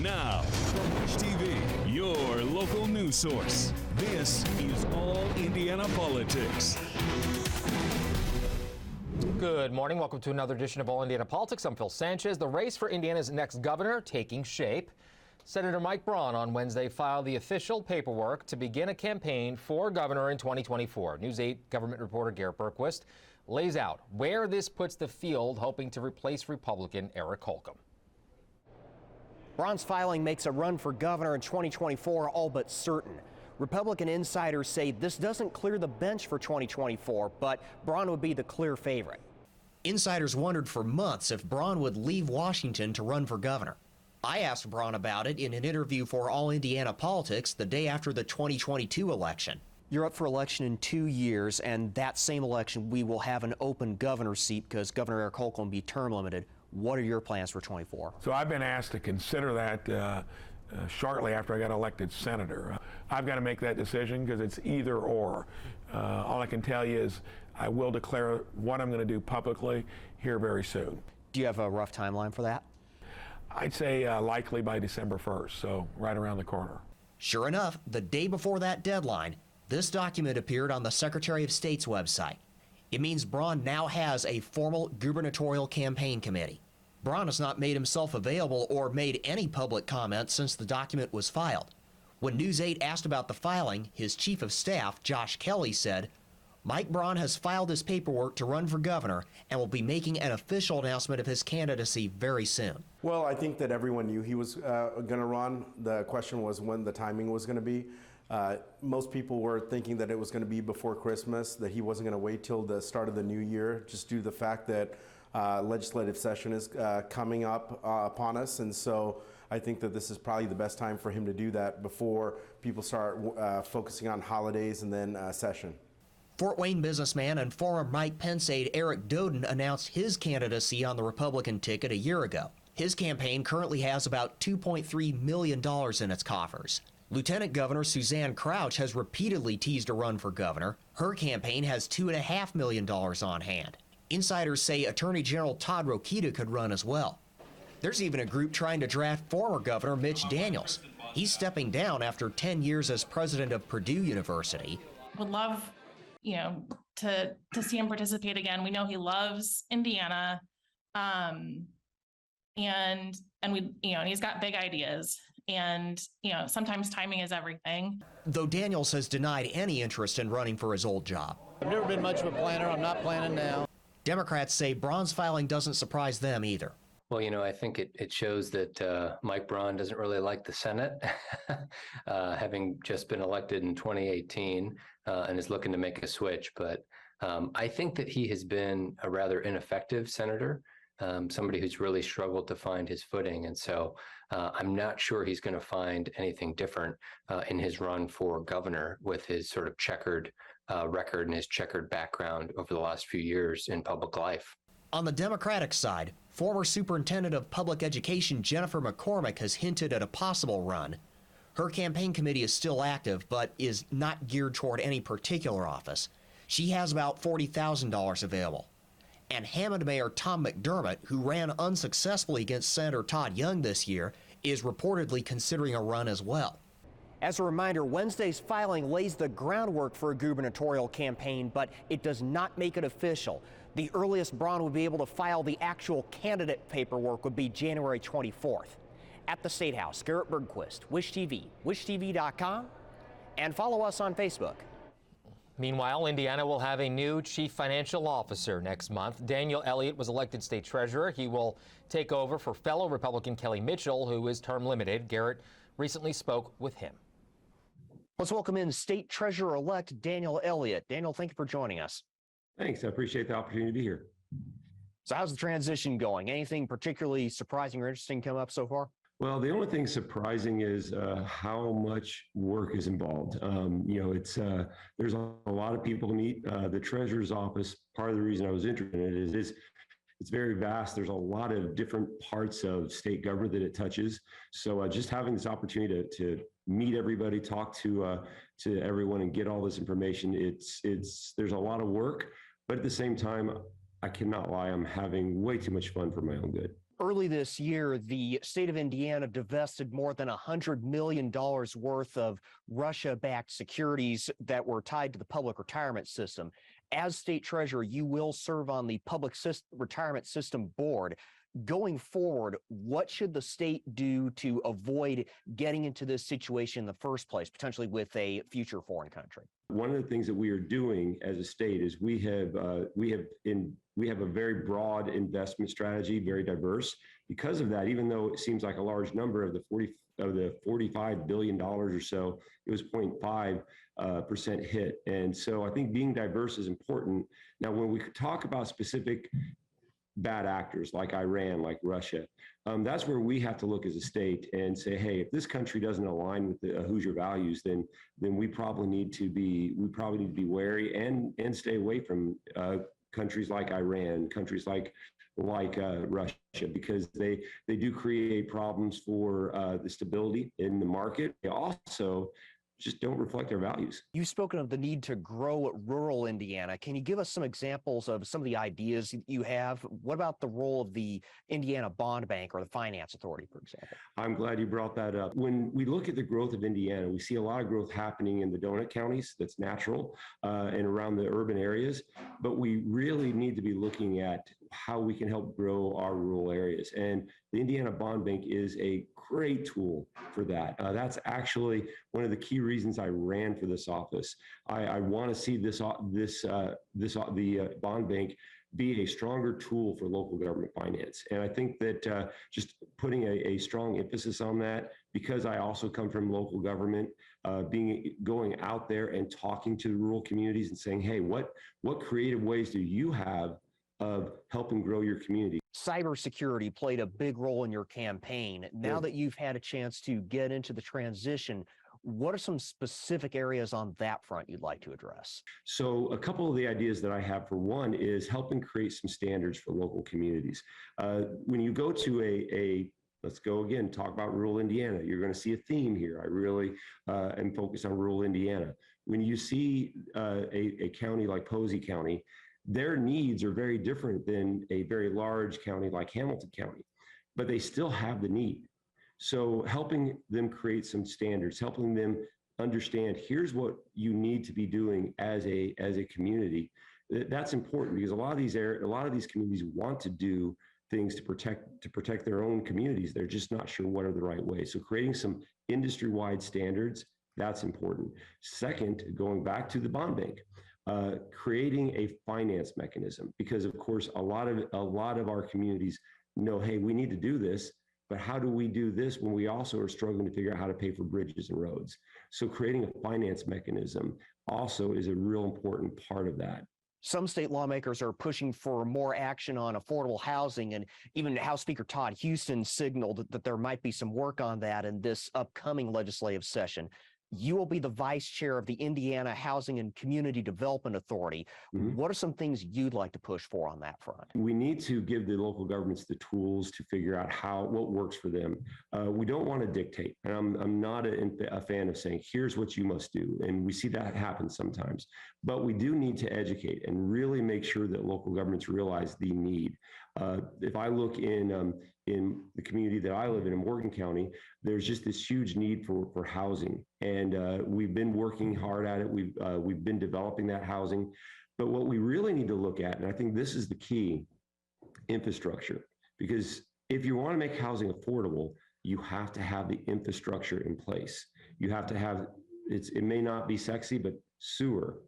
Now, from Wish TV, your local news source, this is All Indiana Politics. Good morning. Welcome to another edition of All Indiana Politics. I'm Phil Sanchez. The race for Indiana's next governor taking shape. Senator Mike Braun on Wednesday filed the official paperwork to begin a campaign for governor in 2024. News 8 government reporter Garrett Berquist lays out where this puts the field, hoping to replace Republican Eric Holcomb. Braun's filing makes a run for governor in 2024 all but certain. Republican insiders say this doesn't clear the bench for 2024, but Braun would be the clear favorite. Insiders wondered for months if Braun would leave Washington to run for governor. I asked Braun about it in an interview for All Indiana Politics the day after the 2022 election. You're up for election in 2 years, and that same election we will have an open governor seat because Governor Eric Holcomb will be term limited. What are your plans for 24? So I've been asked to consider that shortly after I got elected senator. I've got to make that decision because it's either or. All I can tell you is I will declare what I'm going to do publicly here very soon. Do you have a rough timeline for that? I'd say likely by December 1st, so right around the corner. Sure enough, the day before that deadline, this document appeared on the Secretary of State's website. It means Braun now has a formal gubernatorial campaign committee. Braun has not made himself available or made any public comments since the document was filed. When News 8 asked about the filing, his chief of staff, Josh Kelly, said, Mike Braun has filed his paperwork to run for governor and will be making an official announcement of his candidacy very soon. Well, I think that everyone knew he was going to run. The question was when the timing was going to be. Most people were thinking that it was going to be before Christmas, that he wasn't going to wait till the start of the new year, just due to the fact that legislative session is coming up upon us. And so I think that this is probably the best time for him to do that before people start focusing on holidays and then session. Fort Wayne businessman and former Mike Pence aide Eric Doden announced his candidacy on the Republican ticket a year ago. His campaign currently has about $2.3 million in its coffers. Lieutenant Governor Suzanne Crouch has repeatedly teased a run for governor. Her campaign has $2.5 million on hand. Insiders say Attorney General Todd Rokita could run as well. There's even a group trying to draft former Governor Mitch Daniels. He's stepping down after 10 years as president of Purdue University. Would love, to see him participate again. We know he loves Indiana, and we, he's got big ideas. And, sometimes timing is everything. Though Daniels has denied any interest in running for his old job. I've never been much of a planner. I'm not planning now. Democrats say Braun's filing doesn't surprise them either. Well, I think it shows that Mike Braun doesn't really like the Senate, having just been elected in 2018 and is looking to make a switch. But I think that he has been a rather ineffective senator. Somebody who's really struggled to find his footing. And so I'm not sure he's going to find anything different in his run for governor with his sort of checkered record and his checkered background over the last few years in public life. On the Democratic side, former Superintendent of Public Education Jennifer McCormick has hinted at a possible run. Her campaign committee is still active, but is not geared toward any particular office. She has about $40,000 available. And Hammond Mayor Tom McDermott, who ran unsuccessfully against Senator Todd Young this year, is reportedly considering a run as well. As a reminder, Wednesday's filing lays the groundwork for a gubernatorial campaign, but it does not make it official. The earliest Braun would be able to file the actual candidate paperwork would be January 24th. At the State House, Garrett Bergquist, Wish TV, wishtv.com, and follow us on Facebook. Meanwhile, Indiana will have a new chief financial officer next month. Daniel Elliott was elected state treasurer. He will take over for fellow Republican Kelly Mitchell, who is term limited. Garrett recently spoke with him. Let's welcome in State Treasurer-elect Daniel Elliott. Daniel, thank you for joining us. Thanks. I appreciate the opportunity to be here. So how's the transition going? Anything particularly surprising or interesting come up so far? Well, the only thing surprising is how much work is involved. There's a lot of people to meet. The treasurer's office, part of the reason I was interested in it is it's very vast. There's a lot of different parts of state government that it touches. So just having this opportunity to meet everybody, talk to everyone, and get all this information, there's a lot of work, but at the same time, I cannot lie, I'm having way too much fun for my own good. Early this year, the state of Indiana divested more than $100 million worth of Russia-backed securities that were tied to the public retirement system. As state treasurer, you will serve on the public retirement system board. Going forward, what should the state do to avoid getting into this situation in the first place, potentially with a future foreign country? One of the things that we are doing as a state is we have a very broad investment strategy, very diverse. Because of that, even though it seems like a large number of the $45 billion or so, it was 0.5% hit. And so I think being diverse is important. Now, when we talk about specific bad actors like Iran, like Russia, that's where we have to look as a state and say, hey, if this country doesn't align with the Hoosier values, then we probably need to be wary and stay away from countries like Iran, countries like Russia, because they do create problems for the stability in the market. They also just don't reflect our values. You've spoken of the need to grow rural Indiana. Can you give us some examples of some of the ideas you have? What about the role of the Indiana Bond Bank or the Finance Authority, for example? I'm glad you brought that up. When we look at the growth of Indiana, we see a lot of growth happening in the donut counties. That's natural, and around the urban areas. But we really need to be looking at how we can help grow our rural areas. And the Indiana Bond Bank is a great tool for that. That's actually one of the key reasons I ran for this office. I want to see the bond bank be a stronger tool for local government finance. And I think that just putting a strong emphasis on that, because I also come from local government, going out there and talking to the rural communities and saying, hey, what creative ways do you have of helping grow your community? Cybersecurity played a big role in your campaign. Now that you've had a chance to get into the transition, what are some specific areas on that front you'd like to address? So a couple of the ideas that I have, for one, is helping create some standards for local communities. When you go to let's go again, talk about rural Indiana, you're going to see a theme here. I really am focused on rural Indiana. When you see a county like Posey County, their needs are very different than a very large county like Hamilton County, but they still have the need. So helping them create some standards, helping them understand, here's what you need to be doing as a community. That's important, because a lot of these communities want to do things to protect their own communities. They're just not sure what are the right ways. So creating some industry-wide standards, that's important. Second, going back to the bond bank, creating a finance mechanism, because of course a lot of our communities know, hey, we need to do this, but how do we do this when we also are struggling to figure out how to pay for bridges and roads? So creating a finance mechanism also is a real important part of that. Some state lawmakers are pushing for more action on affordable housing, and even House Speaker Todd Houston signaled that there might be some work on that in this upcoming legislative session. You will be the vice chair of the Indiana Housing and Community Development Authority. Mm-hmm. What are some things you'd like to push for on that front? We need to give the local governments the tools to figure out what works for them. We don't want to dictate. And I'm not a fan of saying, here's what you must do. And we see that happen sometimes. But we do need to educate and really make sure that local governments realize the need. If I look in the community that I live in Morgan County, there's just this huge need for housing. And we've been working hard at it. We've been developing that housing. But what we really need to look at, and I think this is the key, infrastructure. Because if you want to make housing affordable, you have to have the infrastructure in place. You have to have, it may not be sexy, but sewer,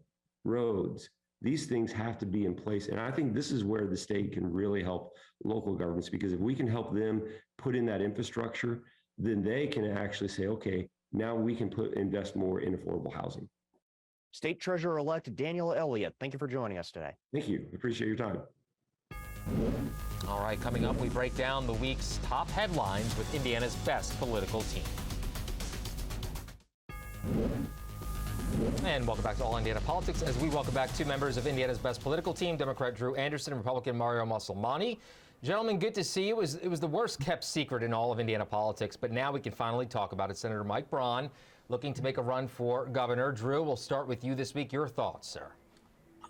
roads, these things have to be in place. And I think this is where the state can really help local governments, because if we can help them put in that infrastructure, then they can actually say, okay, now we can invest more in affordable housing. State Treasurer-elect Daniel Elliott, thank you for joining us today. Thank you. Appreciate your time. All right, coming up, we break down the week's top headlines with Indiana's best political team. And welcome back to All Indiana Politics, as we welcome back two members of Indiana's best political team, Democrat Drew Anderson and Republican Mario Mussolmani. Gentlemen, good to see you. It was the worst kept secret in all of Indiana politics, but now we can finally talk about it. Senator Mike Braun looking to make a run for governor. Drew, we'll start with you this week. Your thoughts, sir?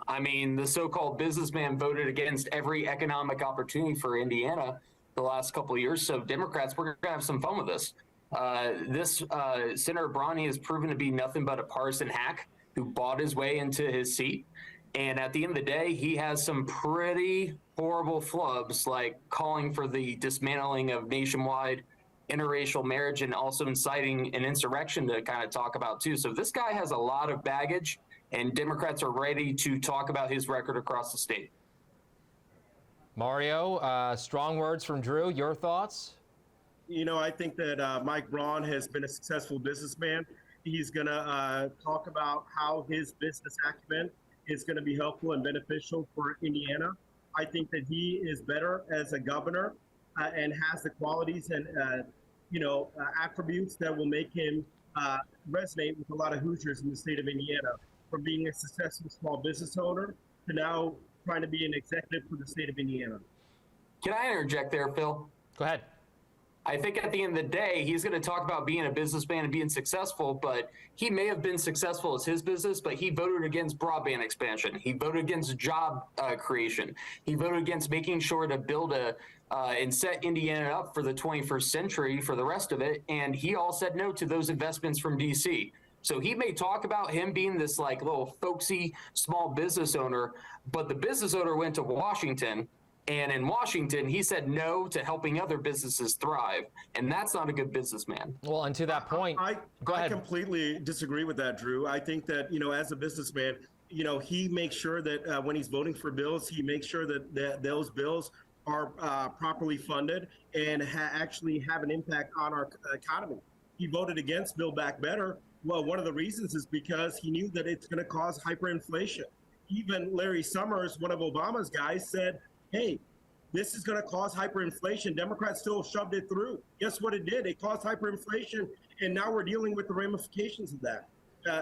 I mean, the so-called businessman voted against every economic opportunity for Indiana the last couple of years. So Democrats, we're going to have some fun with this. Senator Braun has proven to be nothing but a partisan hack who bought his way into his seat. And at the end of the day, he has some pretty horrible flubs, like calling for the dismantling of nationwide interracial marriage and also inciting an insurrection to kind of talk about too. So this guy has a lot of baggage, and Democrats are ready to talk about his record across the state. Mario, strong words from Drew. Your thoughts? You know, I think that Mike Braun has been a successful businessman. He's going to talk about how his business acumen is going to be helpful and beneficial for Indiana. I think that he is better as a governor and has the qualities and, attributes that will make him resonate with a lot of Hoosiers in the state of Indiana, from being a successful small business owner to now trying to be an executive for the state of Indiana. Can I interject there, Phil? Go ahead. I think at the end of the day, he's going to talk about being a businessman and being successful, but he may have been successful as his business, but he voted against broadband expansion. He voted against job creation. He voted against making sure to build and set Indiana up for the 21st century for the rest of it. And he all said no to those investments from DC. So he may talk about him being this like little folksy small business owner, but the business owner went to Washington. And in Washington, he said no to helping other businesses thrive. And that's not a good businessman. Well, and to that point, go ahead. I completely disagree with that, Drew. I think that, as a businessman, he makes sure that when he's voting for bills, he makes sure that those bills are properly funded and actually have an impact on our economy. He voted against Build Back Better. Well, one of the reasons is because he knew that it's going to cause hyperinflation. Even Larry Summers, one of Obama's guys, said, hey, this is going to cause hyperinflation. Democrats still shoved it through. Guess what it did? It caused hyperinflation, and now we're dealing with the ramifications of that.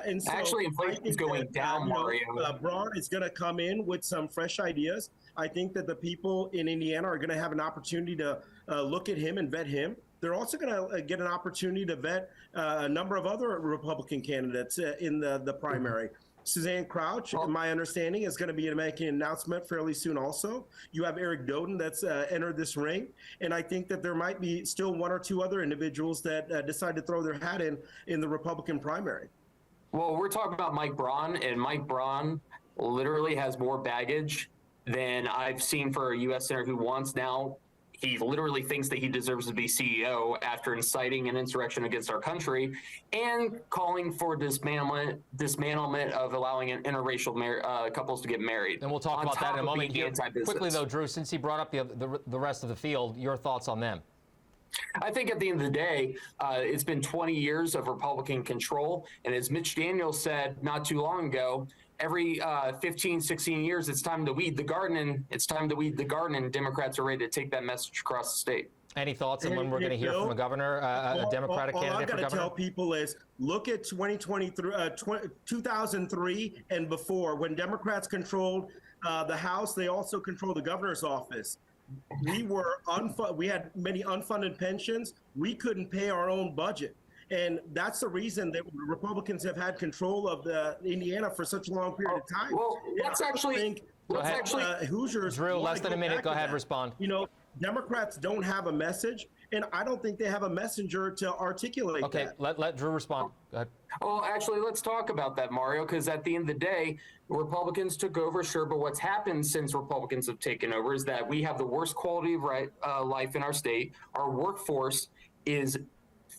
And so actually, inflation is going down, Mario. Braun is going to come in with some fresh ideas. I think that the people in Indiana are going to have an opportunity to look at him and vet him. They're also going to get an opportunity to vet a number of other Republican candidates in the primary. Suzanne Crouch, my understanding, is going to be making an announcement fairly soon also. You have Eric Doden that's entered this ring. And I think that there might be still one or two other individuals that decide to throw their hat in the Republican primary. Well, we're talking about Mike Braun, and Mike Braun literally has more baggage than I've seen for a U.S. Senator who wants now. He literally thinks that he deserves to be CEO after inciting an insurrection against our country and calling for dismantlement of allowing interracial couples to get married. And we'll talk about that in a moment. Quickly, though, Drew, since he brought up the rest of the field, your thoughts on them? I think at the end of the day, it's been 20 years of Republican control. And as Mitch Daniels said not too long ago, every 15, 16 years, it's time to weed the garden. And Democrats are ready to take that message across the state. Any thoughts on when we're going to hear from a governor, a Democratic candidate for governor? All I've got to tell people is look at 2003 and before. When Democrats controlled the House, they also controlled the governor's office. We had many unfunded pensions. We couldn't pay our own budget. And that's the reason that Republicans have had control of Indiana for such a long period of time. Well, Hoosiers. Drew, less than a minute. Go ahead, respond. Democrats don't have a message, and I don't think they have a messenger to articulate that. Let Drew respond. Go ahead. Well, actually, let's talk about that, Mario, because at the end of the day, Republicans took over, sure, but what's happened since Republicans have taken over is that we have the worst quality of life in our state. Our workforce is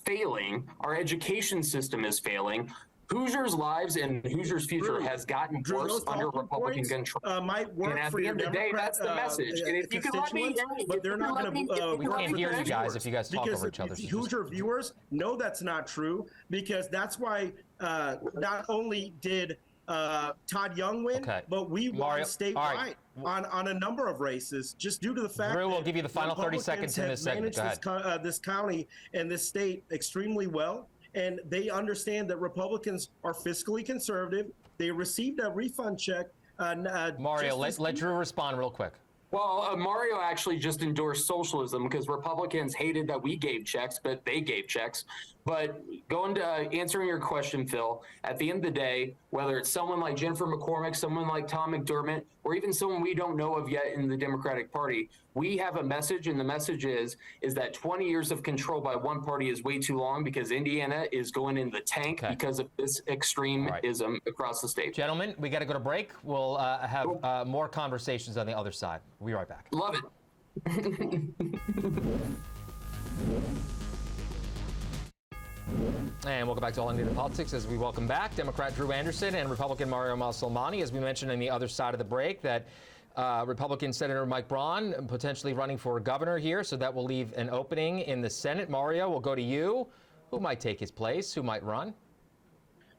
failing. Our education system is failing. Hoosiers' lives and Hoosiers' future has gotten worse under Republican control. Might work and at for the your end of the day, Democrat, that's the message. And if you can let me, but they're not going to. We can't hear you guys if you guys talk over each other. Hoosier viewers know that's not true, because that's why not only did Todd Young win, but we won statewide on a number of races, just due to the fact Drew, that we'll give you the final 30 seconds in this segment. This county and this state extremely well. And they understand that Republicans are fiscally conservative. They received a refund check. Mario, let Drew respond real quick. Well, Mario actually just endorsed socialism because Republicans hated that we gave checks, but they gave checks. But going to answering your question, Phil, at the end of the day, whether it's someone like Jennifer McCormick, someone like Tom McDermott, or even someone we don't know of yet in the Democratic Party, we have a message, and the message is that 20 years of control by one party is way too long, because Indiana is going in the tank because of this extremism across the state. Gentlemen, we got to go to break. We'll have more conversations on the other side. We'll be right back. Love it. And welcome back to All Indiana Politics as we welcome back Democrat Drew Anderson and Republican Mario Masalmani. As we mentioned on the other side of the break, that Republican Senator Mike Braun potentially running for governor here, so that will leave an opening in the Senate. Mario, we'll go to you. Who might take his place? Who might run?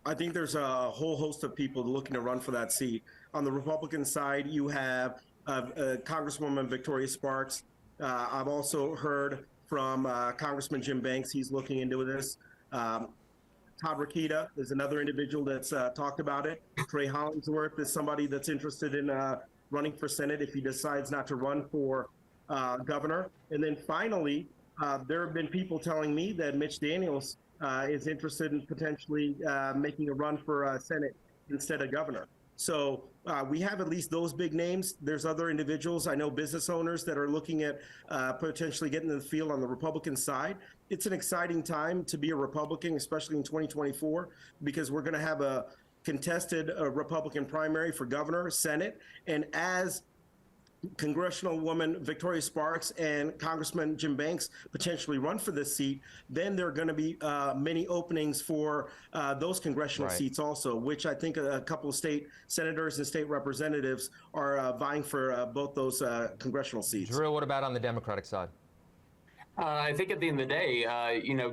I think there's a whole host of people looking to run for that seat. On the Republican side, you have Congresswoman Victoria Sparks. I've also heard from Congressman Jim Banks. He's looking into this. Todd Rokita is another individual that's talked about it. Trey Hollingsworth is somebody that's interested in running for Senate if he decides not to run for governor. And then finally, there have been people telling me that Mitch Daniels is interested in potentially making a run for Senate instead of governor. So we have at least those big names. There's other individuals. I know business owners that are looking at potentially getting in the field on the Republican side. It's an exciting time to be a Republican, especially in 2024, because we're going to have a contested Republican primary for governor, Senate, and as Congressional woman Victoria Sparks and Congressman Jim Banks potentially run for this seat, then there are going to be many openings for those congressional seats also, which I think a couple of state senators and state representatives are vying for both those congressional seats. Drew, what about on the Democratic side? I think at the end of the day,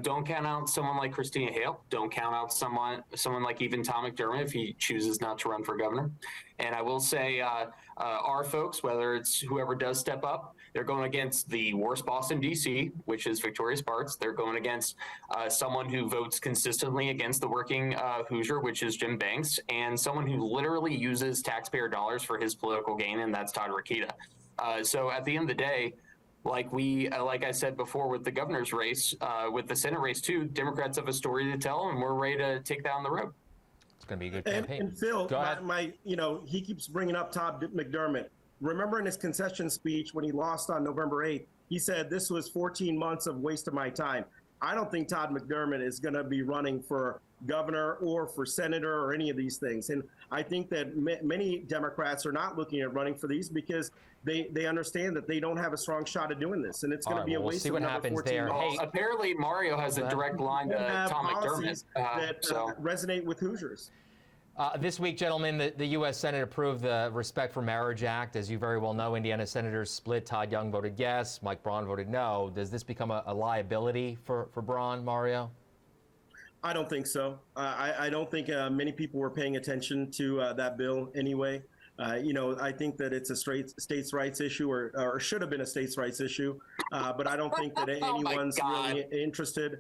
don't count out someone like Christina Hale. Don't count out someone like even Tom McDermott if he chooses not to run for governor. And I will say our folks, whether it's whoever does step up, they're going against the worst boss in D.C., which is Victoria Sparks. They're going against someone who votes consistently against the working Hoosier, which is Jim Banks, and someone who literally uses taxpayer dollars for his political gain, and that's Todd Rokita. So at the end of the day, like I said before with the governor's race, with the Senate race too, Democrats have a story to tell, and we're ready to take that on the road. It's going to be a good campaign. And Phil, he keeps bringing up Todd McDermott. Remember in his concession speech when he lost on November 8th, he said this was 14 months of waste of my time. I don't think Todd McDermott is going to be running for governor or for senator or any of these things. And I think that many Democrats are not looking at running for these because they understand that they don't have a strong shot at doing this. And it's going to be a waste of another 14 months. Well, apparently Mario has a direct line to Tom McDermott. That resonate with Hoosiers. This week, gentlemen, the U.S. Senate approved the Respect for Marriage Act. As you very well know, Indiana senators split. Todd Young voted yes. Mike Braun voted no. Does this become a liability for Braun, Mario? I don't think so. I don't think many people were paying attention to that bill anyway. I think that it's a states' rights issue or should have been a states' rights issue. But I don't think that anyone's really interested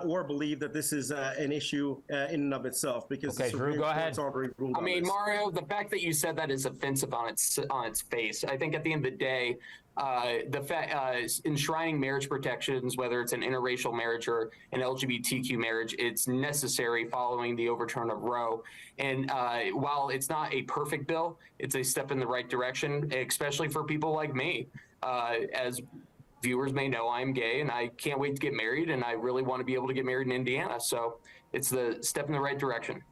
or believe that this is an issue in and of itself, because the Supreme Court's already ruled on this. Mario, the fact that you said that is offensive on its face. I think at the end of the day, the fact enshrining marriage protections, whether it's an interracial marriage or an LGBTQ marriage, it's necessary following the overturn of Roe. And while it's not a perfect bill, it's a step in the right direction, especially for people like me. As viewers may know, I'm gay and I can't wait to get married, and I really want to be able to get married in Indiana. So it's the step in the right direction.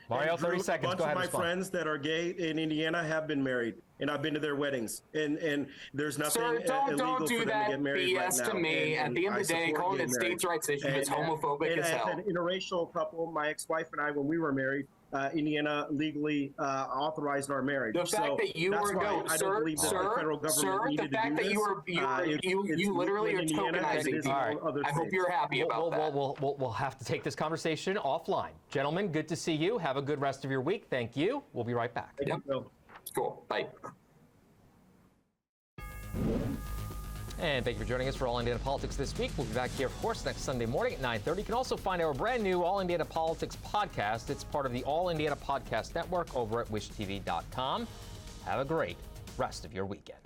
Mario, 30 seconds. A bunch of my friends that are gay in Indiana have been married, and I've been to their weddings. And there's nothing illegal for them to get married right now. Sir, don't do that BS to me. At the end of the day, calling it states' rights issue is homophobic as hell. An interracial couple, my ex-wife and I, when we were married, Indiana legally authorized our marriage. The fact that you were I don't believe that the federal government needed to do this. You literally are tokenizing people. I hope you're happy about that. We'll have to take this conversation offline. Gentlemen, good to see you. Have a good rest of your week. Thank you. We'll be right back. Thank you. Cool. Bye. And thank you for joining us for All Indiana Politics this week. We'll be back here, of course, next Sunday morning at 9:30. You can also find our brand new All Indiana Politics podcast. It's part of the All Indiana Podcast Network over at wishtv.com. Have a great rest of your weekend.